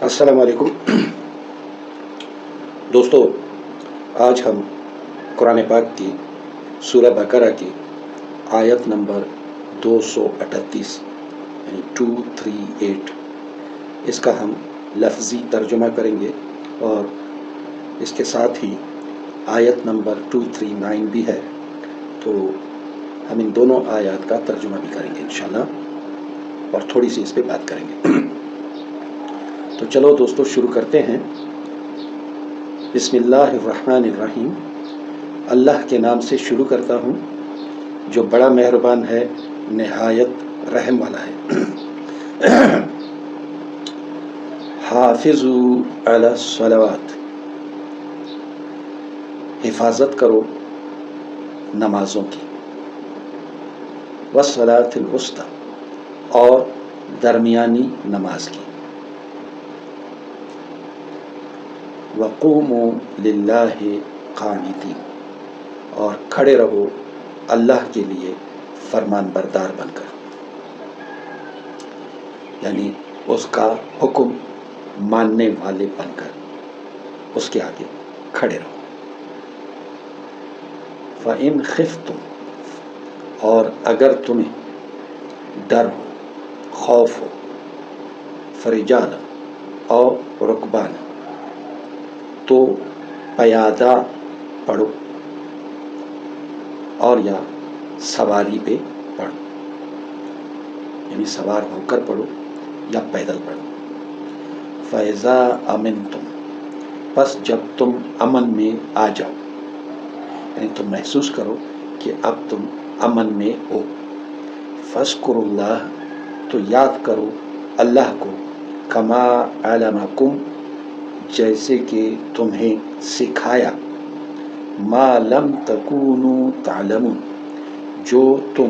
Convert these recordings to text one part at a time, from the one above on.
السلام علیکم دوستو، آج ہم قرآن پاک کی سورہ بقرہ کی آیت نمبر 238 یعنی 238 اس کا ہم لفظی ترجمہ کریں گے، اور اس کے ساتھ ہی آیت نمبر 239 بھی ہے، تو ہم ان دونوں آیات کا ترجمہ بھی کریں گے انشاءاللہ، اور تھوڑی سی اس پہ بات کریں گے۔ تو چلو دوستو شروع کرتے ہیں۔ بسم اللہ الرحمن الرحیم، اللہ کے نام سے شروع کرتا ہوں جو بڑا مہربان ہے، نہایت رحم والا ہے۔ حافظوا علی الصلوات، حفاظت کرو نمازوں کی، والصلاۃ الوسطی، اور درمیانی نماز کی، وقوموا للہ قانتین، اور کھڑے رہو اللہ کے لیے فرمان بردار بن کر، یعنی اس کا حکم ماننے والے بن کر اس کے آگے کھڑے رہو۔ فَإِنْ خِفْتُمْ، اور اگر تمہیں ڈر ہو، خوف ہو، فَرِجَالًا اور رُکْبَانًا، تو پیادہ پڑھو، اور یا سواری پہ پڑھو، یعنی سوار ہو کر پڑھو یا پیدل پڑھو۔ فَإِذَا أَمِنْتُمْ، پس جب تم امن میں آ جاؤ، یعنی تم محسوس کرو کہ اب تم امن میں ہو، فَاذْكُرُوا اللَّهَ، تو یاد کرو اللہ کو، كَمَا عَلَمَكُمْ، جیسے کہ تمہیں سکھایا، ما لم تکونوا تعلمون، جو تم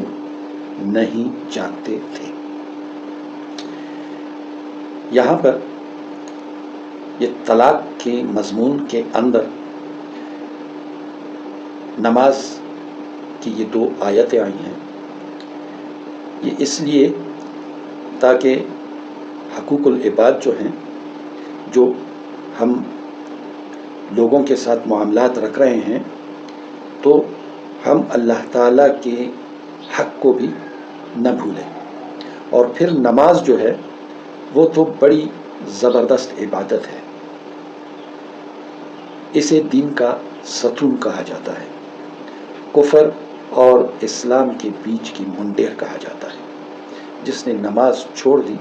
نہیں جانتے تھے۔ یہاں پر یہ طلاق کے مضمون کے اندر نماز کی یہ دو آیتیں آئی ہیں، یہ اس لیے تاکہ حقوق العباد جو ہیں، جو ہم لوگوں کے ساتھ معاملات رکھ رہے ہیں، تو ہم اللہ تعالیٰ کے حق کو بھی نہ بھولیں۔ اور پھر نماز جو ہے وہ تو بڑی زبردست عبادت ہے، اسے دین کا ستون کہا جاتا ہے، کفر اور اسلام کے بیچ کی منڈیر کہا جاتا ہے۔ جس نے نماز چھوڑ دی،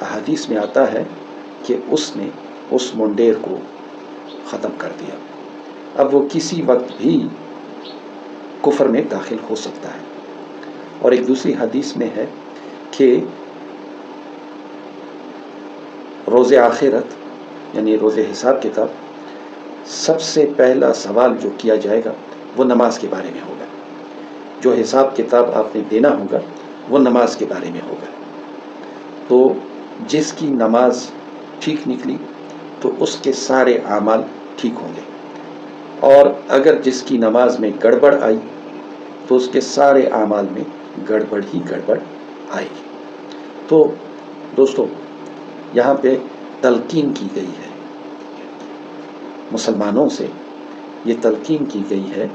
احادیث میں آتا ہے کہ اس نے اس منڈیر کو ختم کر دیا، اب وہ کسی وقت بھی کفر میں داخل ہو سکتا ہے۔ اور ایک دوسری حدیث میں ہے کہ روز آخرت یعنی روز حساب کتاب، سب سے پہلا سوال جو کیا جائے گا وہ نماز کے بارے میں ہوگا، جو حساب کتاب آپ نے دینا ہوگا وہ نماز کے بارے میں ہوگا۔ تو جس کی نماز ٹھیک نکلی تو اس کے سارے اعمال ٹھیک ہوں گے، اور اگر جس کی نماز میں گڑبڑ آئی تو اس کے سارے اعمال میں گڑبڑ ہی گڑبڑ آئے گی۔ تو دوستو، یہاں پہ تلقین کی گئی ہے مسلمانوں سے، یہ تلقین کی گئی ہے،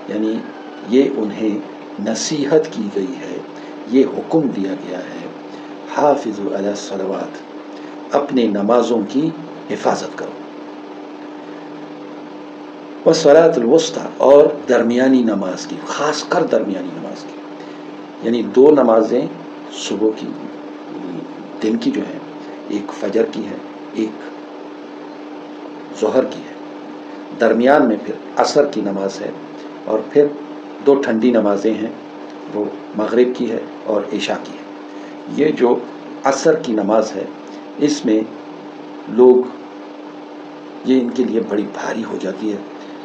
یعنی یہ انہیں نصیحت کی گئی ہے، یہ حکم دیا گیا ہے، حافظوا علی الصلوات، اپنے نمازوں کی حفاظت کرو، والصلاۃ الوسطی، اور درمیانی نماز کی، خاص کر درمیانی نماز کی، یعنی دو نمازیں صبح کی، دن کی جو ہے، ایک فجر کی ہے، ایک ظہر کی ہے، درمیان میں پھر عصر کی نماز ہے، اور پھر دو ٹھنڈی نمازیں ہیں، وہ مغرب کی ہے اور عشاء کی ہے۔ یہ جو عصر کی نماز ہے، اس میں لوگ، یہ ان کے لیے بڑی بھاری ہو جاتی ہے،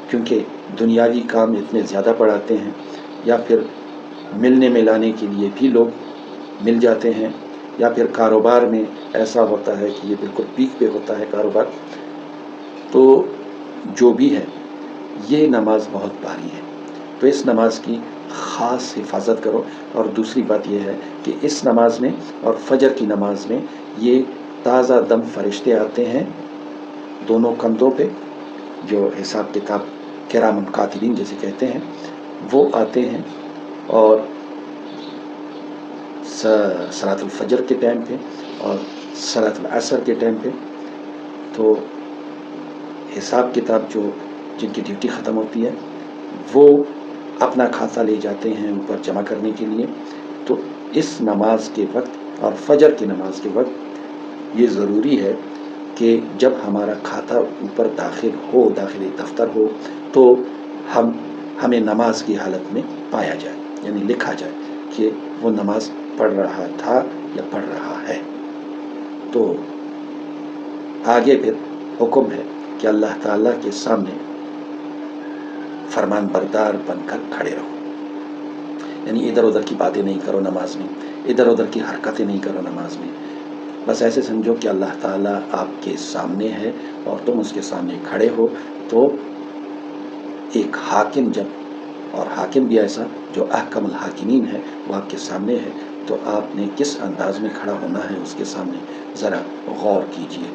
کیونکہ دنیاوی کام اتنے زیادہ پڑاتے ہیں، یا پھر ملنے ملانے کے لیے بھی لوگ مل جاتے ہیں، یا پھر کاروبار میں ایسا ہوتا ہے کہ یہ بالکل پیک پہ ہوتا ہے کاروبار، تو جو بھی ہے یہ نماز بہت بھاری ہے، تو اس نماز کی خاص حفاظت کرو۔ اور دوسری بات یہ ہے کہ اس نماز میں اور فجر کی نماز میں یہ تازہ دم فرشتے آتے ہیں دونوں کندھوں پہ، جو حساب کتاب کرام کاتبین جیسے کہتے ہیں، وہ آتے ہیں، اور صلاۃ الفجر کے ٹائم پہ اور صلاۃ العصر کے ٹائم پہ، تو حساب کتاب جن کی ڈیوٹی ختم ہوتی ہے وہ اپنا کھاتا لے جاتے ہیں اوپر جمع کرنے کے لیے۔ تو اس نماز کے وقت اور فجر کی نماز کے وقت یہ ضروری ہے کہ جب ہمارا کھاتا اوپر داخل دفتر ہو، تو ہمیں نماز کی حالت میں پایا جائے، یعنی لکھا جائے کہ وہ نماز پڑھ رہا تھا یا پڑھ رہا ہے۔ تو آگے پھر حکم ہے کہ اللہ تعالیٰ کے سامنے فرمان بردار بن کر کھڑے رہو، یعنی ادھر ادھر کی باتیں نہیں کرو نماز میں، ادھر ادھر کی حرکتیں نہیں کرو نماز میں، بس ایسے سمجھو کہ اللہ تعالیٰ آپ کے سامنے ہے اور تم اس کے سامنے کھڑے ہو۔ تو ایک حاکم اور حاکم بھی ایسا جو احکم الحاکمین ہے، وہ آپ کے سامنے ہے، تو آپ نے کس انداز میں کھڑا ہونا ہے اس کے سامنے ذرا غور کیجئے۔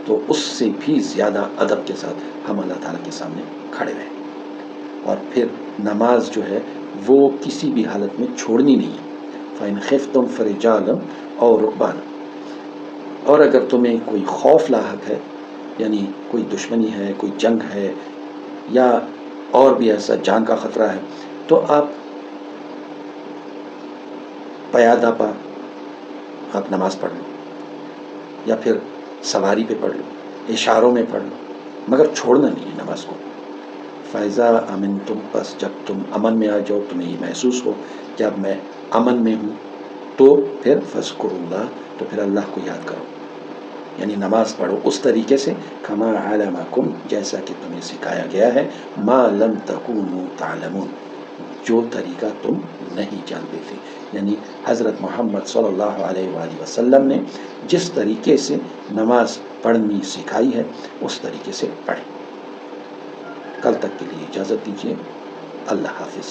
تو اس سے بھی زیادہ ادب کے ساتھ ہم اللہ تعالیٰ کے سامنے کھڑے رہیں، اور پھر نماز جو ہے وہ کسی بھی حالت میں چھوڑنی نہیں ہے۔ فَإِنْ خِفْتُمْ فَرِجَالًا أَوْ رُكْبَانًا، اور اگر تمہیں کوئی خوف لاحق ہے، یعنی کوئی دشمنی ہے، کوئی جنگ ہے، یا اور بھی ایسا جان کا خطرہ ہے، تو آپ پیادہ پا آپ نماز پڑھ لو، یا پھر سواری پہ پڑھ لو، اشاروں میں پڑھ لو، مگر چھوڑنا نہیں ہے نماز کو۔ فَإِذَا أَمِنْتُمْ، پس جب تم امن میں آ جاؤ، تمہیں یہ محسوس ہو کہ اب میں امن میں ہوں، تو پھر فَاذْكُرُوا اللَّهَ، تو پھر اللہ کو یاد کرو، یعنی نماز پڑھو اس طریقے سے کما علمکم، جیسا کہ تمہیں سکھایا گیا ہے، ما لم تکونوا تعلمون، جو طریقہ تم نہیں جانتے تھے، یعنی حضرت محمد صلی اللہ علیہ وآلہ وسلم نے جس طریقے سے نماز پڑھنی سکھائی ہے اس طریقے سے پڑھیں۔ کل تک کے لیے اجازت دیجیے، اللہ حافظ۔